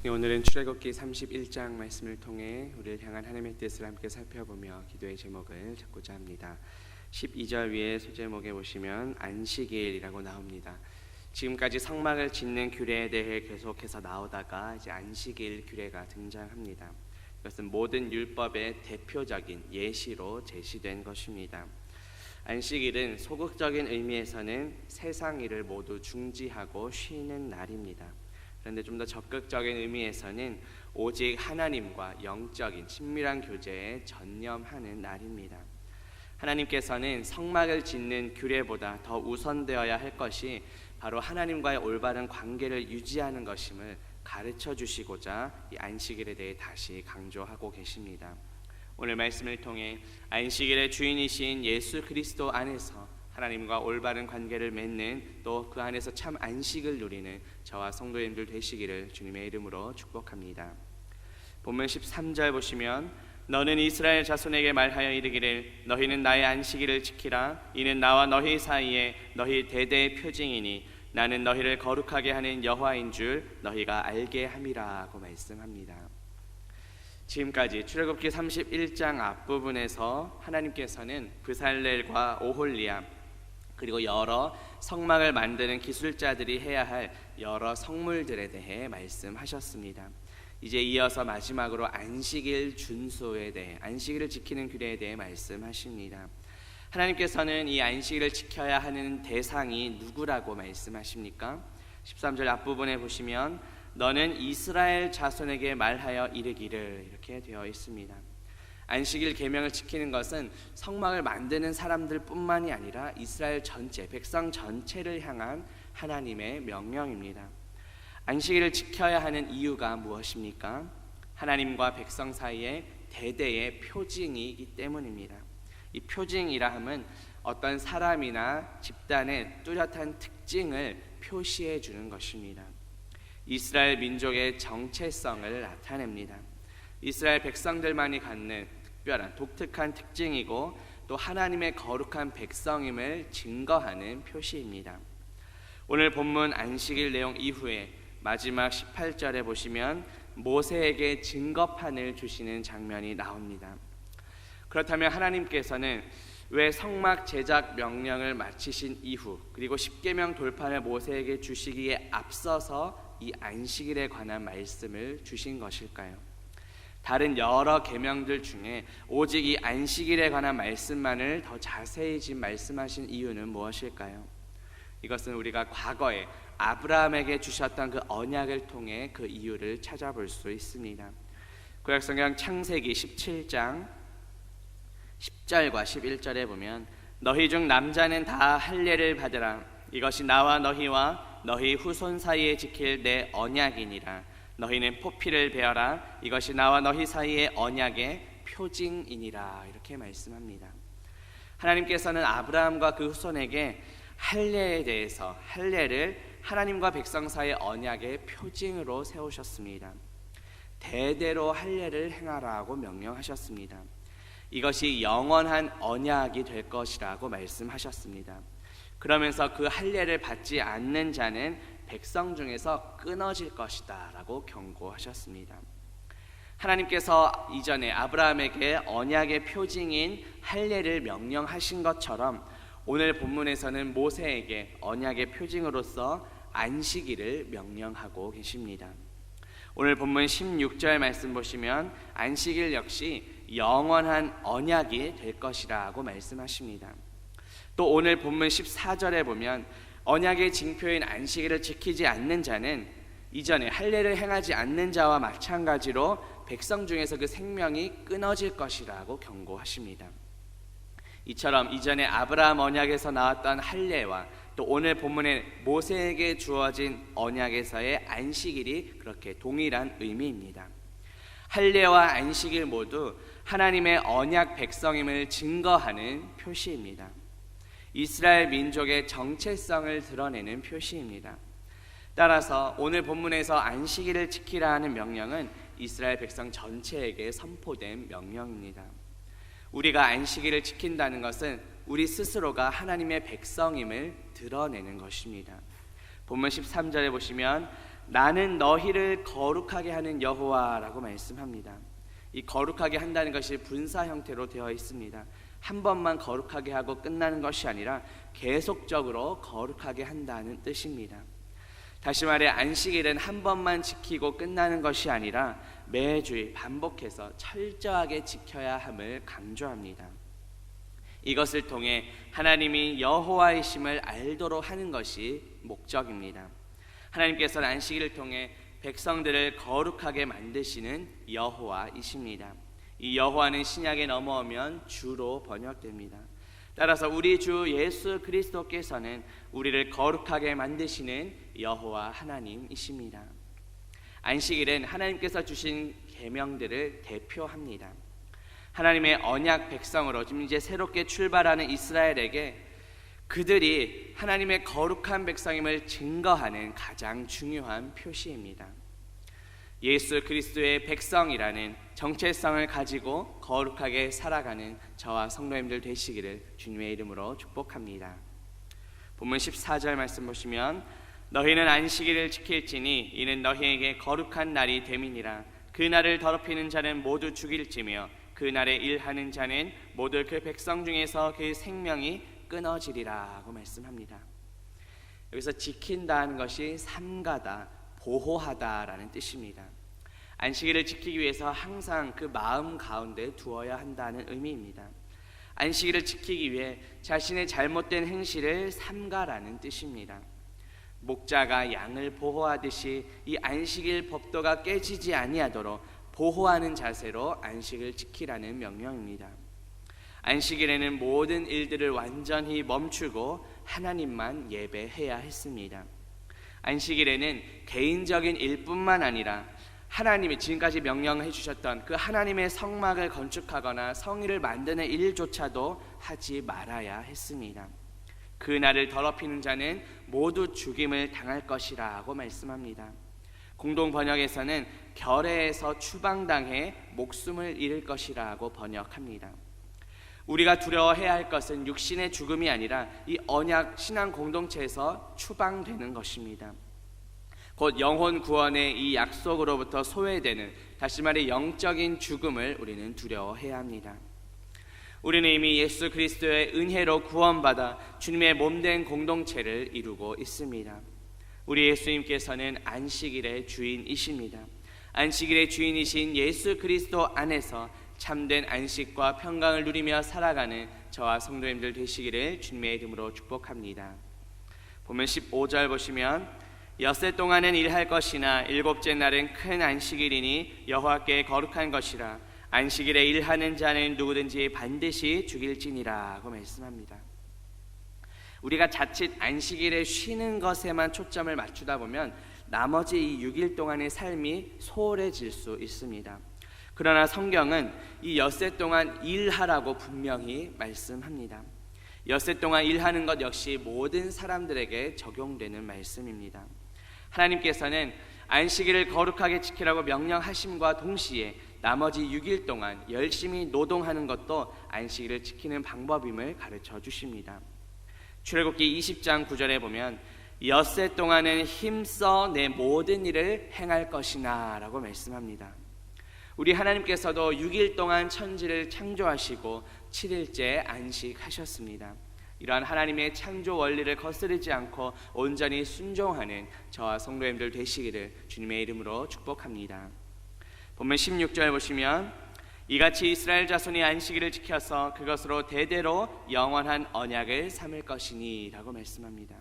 오늘은 출애굽기 31장 말씀을 통해 우리를 향한 하나님의 뜻을 함께 살펴보며 기도의 제목을 잡고자 합니다. 12절 위에 소제목에 보시면 안식일이라고 나옵니다. 지금까지 성막을 짓는 규례에 대해 계속해서 나오다가 이제 안식일 규례가 등장합니다. 이것은 모든 율법의 대표적인 예시로 제시된 것입니다. 안식일은 소극적인 의미에서는 세상 일을 모두 중지하고 쉬는 날입니다. 그런데 좀 더 적극적인 의미에서는 오직 하나님과 영적인 친밀한 교제에 전념하는 날입니다. 하나님께서는 성막을 짓는 규례보다 더 우선되어야 할 것이 바로 하나님과의 올바른 관계를 유지하는 것임을 가르쳐 주시고자 이 안식일에 대해 다시 강조하고 계십니다. 오늘 말씀을 통해 안식일의 주인이신 예수 그리스도 안에서 하나님과 올바른 관계를 맺는 또 그 안에서 참 안식을 누리는 저와 성도님들 되시기를 주님의 이름으로 축복합니다. 본문 13절 보시면 너는 이스라엘 자손에게 말하여 이르기를 너희는 나의 안식일을 지키라. 이는 나와 너희 사이에 너희 대대의 표징이니 나는 너희를 거룩하게 하는 여호와인 줄 너희가 알게 함이라고 말씀합니다. 지금까지 출애굽기 31장 앞부분에서 하나님께서는 브살렐과 오홀리암 그리고 여러 성막을 만드는 기술자들이 해야 할 여러 성물들에 대해 말씀하셨습니다. 이제 이어서 마지막으로 안식일 준수에 대해, 안식일을 지키는 규례에 대해 말씀하십니다. 하나님께서는 이 안식일을 지켜야 하는 대상이 누구라고 말씀하십니까? 13절 앞부분에 보시면 너는 이스라엘 자손에게 말하여 이르기를 이렇게 되어 있습니다. 안식일 계명을 지키는 것은 성막을 만드는 사람들 뿐만이 아니라 이스라엘 전체, 백성 전체를 향한 하나님의 명령입니다. 안식일을 지켜야 하는 이유가 무엇입니까? 하나님과 백성 사이에 대대의 표징이기 때문입니다. 이 표징이라 함은 어떤 사람이나 집단의 뚜렷한 특징을 표시해 주는 것입니다. 이스라엘 민족의 정체성을 나타냅니다. 이스라엘 백성들만이 갖는 특별한 독특한 특징이고 또 하나님의 거룩한 백성임을 증거하는 표시입니다. 오늘 본문 안식일 내용 이후에 마지막 18절에 보시면 모세에게 증거판을 주시는 장면이 나옵니다. 그렇다면 하나님께서는 왜 성막 제작 명령을 마치신 이후 그리고 십계명 돌판을 모세에게 주시기에 앞서서 이 안식일에 관한 말씀을 주신 것일까요? 다른 여러 계명들 중에 오직 이 안식일에 관한 말씀만을 더 자세히 지금 말씀하신 이유는 무엇일까요? 이것은 우리가 과거에 아브라함에게 주셨던 그 언약을 통해 그 이유를 찾아볼 수 있습니다. 구약성경 창세기 17장 10절과 11절에 보면 너희 중 남자는 다 할례를 받으라. 이것이 나와 너희와 너희 후손 사이에 지킬 내 언약이니라. 너희는 포피를 베어라. 이것이 나와 너희 사이의 언약의 표징이니라. 이렇게 말씀합니다. 하나님께서는 아브라함과 그 후손에게 할례에 대해서 할례를 하나님과 백성 사이의 언약의 표징으로 세우셨습니다. 대대로 할례를 행하라고 명령하셨습니다. 이것이 영원한 언약이 될 것이라고 말씀하셨습니다. 그러면서 그 할례를 받지 않는 자는 백성 중에서 끊어질 것이다 라고 경고하셨습니다. 하나님께서 이전에 아브라함에게 언약의 표징인 할례를 명령하신 것처럼 오늘 본문에서는 모세에게 언약의 표징으로서 안식일을 명령하고 계십니다. 오늘 본문 16절 말씀 보시면 안식일 역시 영원한 언약이 될 것이라고 말씀하십니다. 또 오늘 본문 14절에 보면 언약의 징표인 안식일을 지키지 않는 자는 이전에 할례를 행하지 않는 자와 마찬가지로 백성 중에서 그 생명이 끊어질 것이라고 경고하십니다. 이처럼 이전에 아브라함 언약에서 나왔던 할례와 또 오늘 본문에 모세에게 주어진 언약에서의 안식일이 그렇게 동일한 의미입니다. 할례와 안식일 모두 하나님의 언약 백성임을 증거하는 표시입니다. 이스라엘 민족의 정체성을 드러내는 표시입니다. 따라서 오늘 본문에서 안식일을 지키라 하는 명령은 이스라엘 백성 전체에게 선포된 명령입니다. 우리가 안식일을 지킨다는 것은 우리 스스로가 하나님의 백성임을 드러내는 것입니다. 본문 13절에 보시면 나는 너희를 거룩하게 하는 여호와라고 말씀합니다. 이 거룩하게 한다는 것이 분사 형태로 되어 있습니다. 한 번만 거룩하게 하고 끝나는 것이 아니라 계속적으로 거룩하게 한다는 뜻입니다. 다시 말해 안식일은 한 번만 지키고 끝나는 것이 아니라 매주일 반복해서 철저하게 지켜야 함을 강조합니다. 이것을 통해 하나님이 여호와이심을 알도록 하는 것이 목적입니다. 하나님께서는 안식일을 통해 백성들을 거룩하게 만드시는 여호와이십니다. 이 여호와는 신약에 넘어오면 주로 번역됩니다. 따라서 우리 주 예수 그리스도께서는 우리를 거룩하게 만드시는 여호와 하나님이십니다. 안식일은 하나님께서 주신 계명들을 대표합니다. 하나님의 언약 백성으로 지금 이제 새롭게 출발하는 이스라엘에게 그들이 하나님의 거룩한 백성임을 증거하는 가장 중요한 표시입니다. 예수 그리스도의 백성이라는 정체성을 가지고 거룩하게 살아가는 저와 성도님들 되시기를 주님의 이름으로 축복합니다. 본문 14절 말씀 보시면 너희는 안식일을 지킬지니 이는 너희에게 거룩한 날이 됨이니라. 그 날을 더럽히는 자는 모두 죽일지며 그 날에 일하는 자는 모두 그 백성 중에서 그 생명이 끊어지리라 고 말씀합니다. 여기서 지킨다는 것이 삼가다, 보호하다라는 뜻입니다. 안식일을 지키기 위해서 항상 그 마음 가운데 두어야 한다는 의미입니다. 안식일을 지키기 위해 자신의 잘못된 행실을 삼가라는 뜻입니다. 목자가 양을 보호하듯이 이 안식일 법도가 깨지지 아니하도록 보호하는 자세로 안식을 지키라는 명령입니다. 안식일에는 모든 일들을 완전히 멈추고 하나님만 예배해야 했습니다. 안식일에는 개인적인 일뿐만 아니라 하나님이 지금까지 명령해 주셨던 그 하나님의 성막을 건축하거나 성의를 만드는 일조차도 하지 말아야 했습니다. 그 날을 더럽히는 자는 모두 죽임을 당할 것이라고 말씀합니다. 공동 번역에서는 결례에서 추방당해 목숨을 잃을 것이라고 번역합니다. 우리가 두려워해야 할 것은 육신의 죽음이 아니라 이 언약 신앙 공동체에서 추방되는 것입니다. 곧 영혼 구원의 이 약속으로부터 소외되는, 다시 말해 영적인 죽음을 우리는 두려워해야 합니다. 우리는 이미 예수 그리스도의 은혜로 구원받아 주님의 몸된 공동체를 이루고 있습니다. 우리 예수님께서는 안식일의 주인이십니다. 안식일의 주인이신 예수 그리스도 안에서 참된 안식과 평강을 누리며 살아가는 저와 성도님들 되시기를 주님의 이름으로 축복합니다. 보면 15절 보시면 엿새 동안은 일할 것이나 일곱째 날은 큰 안식일이니 여호와께 거룩한 것이라. 안식일에 일하는 자는 누구든지 반드시 죽일지니라 고 말씀합니다. 우리가 자칫 안식일에 쉬는 것에만 초점을 맞추다 보면 나머지 이 6일 동안의 삶이 소홀해질 수 있습니다. 그러나 성경은 이 엿새 동안 일하라고 분명히 말씀합니다. 엿새 동안 일하는 것 역시 모든 사람들에게 적용되는 말씀입니다. 하나님께서는 안식일을 거룩하게 지키라고 명령하심과 동시에 나머지 6일 동안 열심히 노동하는 것도 안식일을 지키는 방법임을 가르쳐 주십니다. 출애굽기 20장 9절에 보면 엿새 동안은 힘써 내 모든 일을 행할 것이나 라고 말씀합니다. 우리 하나님께서도 6일 동안 천지를 창조하시고 7일째 안식하셨습니다. 이러한 하나님의 창조 원리를 거스르지 않고 온전히 순종하는 저와 성도님들 되시기를 주님의 이름으로 축복합니다. 본문 16절 보시면 이같이 이스라엘 자손이 안식일을 지켜서 그것으로 대대로 영원한 언약을 삼을 것이니 라고 말씀합니다.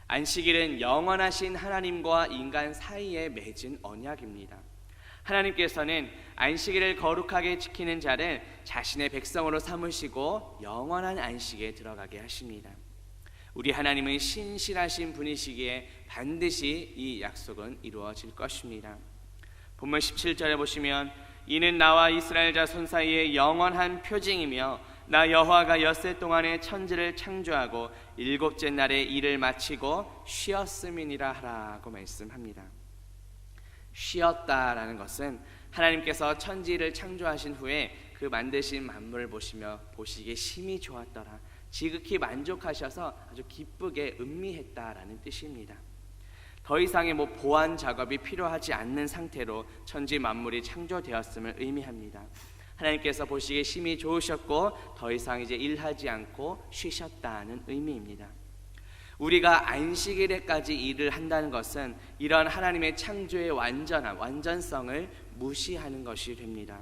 안식일은 영원하신 하나님과 인간 사이에 맺은 언약입니다. 하나님께서는 안식일을 거룩하게 지키는 자를 자신의 백성으로 삼으시고 영원한 안식에 들어가게 하십니다. 우리 하나님은 신실하신 분이시기에 반드시 이 약속은 이루어질 것입니다. 본문 17절에 보시면 이는 나와 이스라엘 자손 사이의 영원한 표징이며 나 여호와가 엿새 동안에 천지를 창조하고 일곱째 날에 일을 마치고 쉬었음이니라 하라고 말씀합니다. 쉬었다라는 것은 하나님께서 천지를 창조하신 후에 그 만드신 만물을 보시며 보시기에 심히 좋았더라, 지극히 만족하셔서 아주 기쁘게 음미했다라는 뜻입니다. 더 이상의 보완 작업이 필요하지 않는 상태로 천지 만물이 창조되었음을 의미합니다. 하나님께서 보시기에 심히 좋으셨고 더 이상 이제 일하지 않고 쉬셨다는 의미입니다. 우리가 안식일에까지 일을 한다는 것은 이런 하나님의 창조의 완전성을 무시하는 것이 됩니다.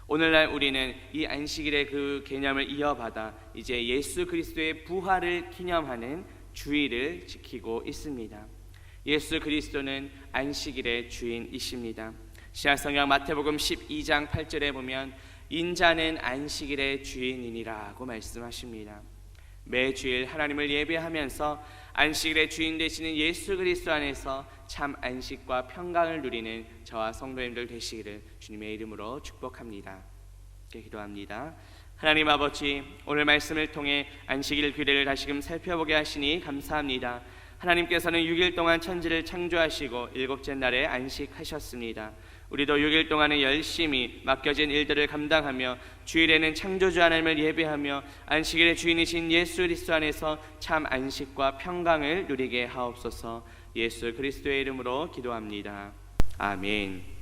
오늘날 우리는 이 안식일의 그 개념을 이어받아 이제 예수 그리스도의 부활을 기념하는 주일을 지키고 있습니다. 예수 그리스도는 안식일의 주인이십니다. 신약성경 마태복음 12장 8절에 보면 인자는 안식일의 주인이니라고 말씀하십니다. 매주일 하나님을 예배하면서 안식일의 주인 되시는 예수 그리스도 안에서 참 안식과 평강을 누리는 저와 성도님들 되시기를 주님의 이름으로 축복합니다. 기도합니다. 하나님 아버지, 오늘 말씀을 통해 안식일 규례를 다시금 살펴보게 하시니 감사합니다. 하나님께서는 6일 동안 천지를 창조하시고 7째 날에 안식하셨습니다. 우리도 6일 동안은 열심히 맡겨진 일들을 감당하며 주일에는 창조주 하나님을 예배하며 안식일의 주인이신 예수 그리스도 안에서 참 안식과 평강을 누리게 하옵소서. 예수 그리스도의 이름으로 기도합니다. 아멘.